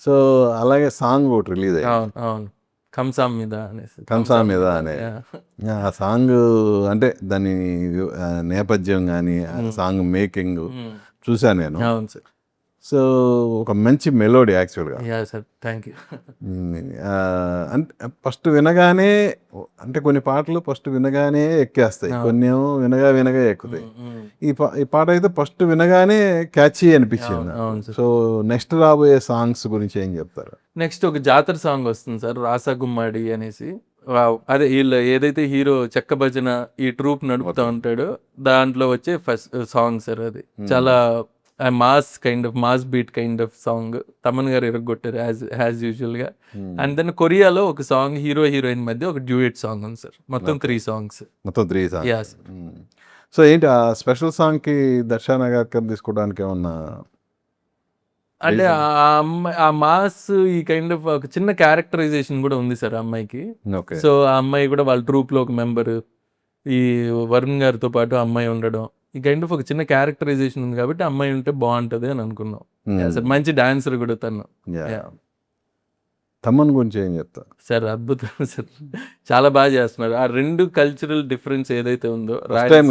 So అలాగే song ఒకటి release అయ్యింది, అవును అవును, కంసాం మీద అనేసి. కంసా మీద అనే. ఆ సాంగ్ అంటే దాని నేపథ్యం కానీ సాంగ్ మేకింగ్ చూశాను నేను. అవును సార్. సో ఒక మంచి మెలోడీ యాక్చువల్గా. Yeah sir, thank you. అంటే ఫస్ట్ వినగానే, అంటే కొన్ని పాటలు ఫస్ట్ వినగానే ఎక్కేస్తాయి, కొన్ని ఏమో వినగా ఎక్కుతాయి. ఈ పాట అయితే ఫస్ట్ వినగానే క్యాచీ అనిపించింది. అవును సార్. సో నెక్స్ట్ రాబోయే సాంగ్స్ గురించి ఏం చెప్తారు? నెక్స్ట్ ఒక జాతర సాంగ్ వస్తుంది సార్, రాసా గుమ్మడి అనేసి. అదే వీళ్ళు ఏదైతే హీరో చెక్క భజన ఈ ట్రూప్ నడుపుతా ఉంటాడో దాంట్లో వచ్చే ఫస్ట్ సాంగ్ సార్. అది చాలా mass kind of mass beat kind of song. Thaman గారు ఎరగొట్టారు యాజ్ యూజువల్ గా. అండ్ దెన్ కొరియాలో ఒక సాంగ్ హీరో హీరోయిన్ మధ్య ఒక డ్యూయట్ సాంగ్ ఉంది సార్. మొత్తం 3 సాంగ్స్. మొత్తం 3 సాంగ్స్. యాస్. సో ఏంటి ఆ స్పెషల్ సాంగ్ కి దర్శన గారు తీసుకోవడానికి ఏమన్నా అంటే ఆ అమ్మాయి ఆ మాస్ ఈ కైండ్ ఆఫ్ ఒక చిన్న క్యారెక్టరైజేషన్ కూడా ఉంది సార్ ఆ అమ్మాయికి. ఓకే. సో ఆ అమ్మాయి కూడా వాళ్ళ ట్రూప్ లో ఒక మెంబర్, ఈ వరుణ్ గారితో పాటు ఆ అమ్మాయి ఉండడం, ఈ కైండ్ ఆఫ్ ఒక చిన్న క్యారెక్టరైజేషన్ ఉంది కాబట్టి అమ్మాయి ఉంటే బాగుంటది అని అనుకున్నాం. సార్ మంచి డాన్సర్ కూడా తను. తమన్ గురించి ఏం చెప్తా సార్? అద్భుతం సార్, చాలా బాగా చేస్తున్నారు. ఆ 2 కల్చరల్ డిఫరెన్స్ ఏదైతే ఉందో,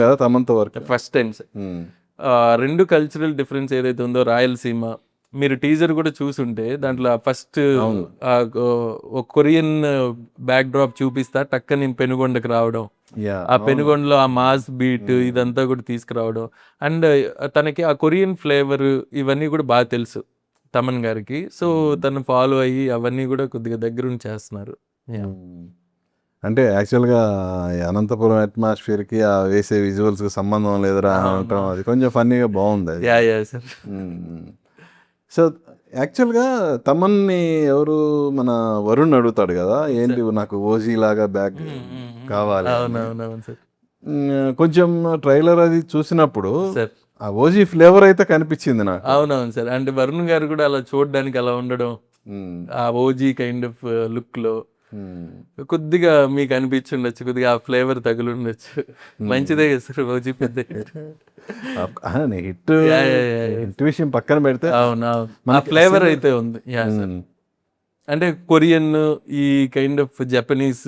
కదా తమన్తో work first time sir. 2 cultural difference ఏదైతే ఉందో, రాయలసీమ మీరు టీజర్ కూడా చూసుంటే దాంట్లో ఫస్ట్ ఒక కొరియన్ బ్యాక్ డ్రాప్ చూపిస్తా టక్కని పెనుగొండకు రావడం, ఆ పెనుగొండలో ఆ మాస్ బీట్ ఇదంతా కూడా తీసుకురావడం. అండ్ తనకి ఆ కొరియన్ ఫ్లేవర్ ఇవన్నీ కూడా బాగా తెలుసు తమన్ గారికి. సో తను ఫాలో అయ్యి అవన్నీ కూడా కొద్దిగా దగ్గరుండి చేస్తున్నారు. అంటే యాక్చువల్గా అనంతపురం అట్మాస్ఫియర్కి ఆ వేసే విజువల్స్కి సంబంధం లేదురా అనటం, అది కొంచెం ఫన్నీగా బాగుంది. సార్. సో యాక్చువల్గా తమన్ని ఎవరు మన వరుణ్ అడుగుతాడు కదా, ఏంటి నాకు ఓజీ లాగా బ్యాగ్ కావాలి. అవునవునవును సార్. కొంచెం ట్రైలర్ అది చూసినప్పుడు ఆ ఓజీ ఫ్లేవర్ అయితే కనిపించింది నాకు. అవునవును సార్. అంటే వరుణ్ గారు కూడా అలా చూడడానికి అలా ఉండడం, ఆ ఓజీ కైండ్ ఆఫ్ లుక్ లో కొద్దిగా మీకు అనిపించుండొచ్చు, కొద్దిగా ఆ ఫ్లేవర్ తగులుండొచ్చు. మంచిదే కదా సార్, ఓజీ పెద్ద హిట్ విషయం పక్కన పెడితే అవునవును ఆ ఫ్లేవర్ అయితే ఉంది. అంటే కొరియన్ ఈ కైండ్ ఆఫ్ జపనీస్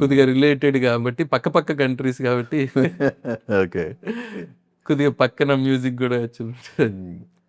కొద్దిగా రిలేటెడ్ కాబట్టి, పక్క కంట్రీస్ కాబట్టి ఓకే, కొద్దిగా పక్కన మ్యూజిక్ కూడా వచ్చింది.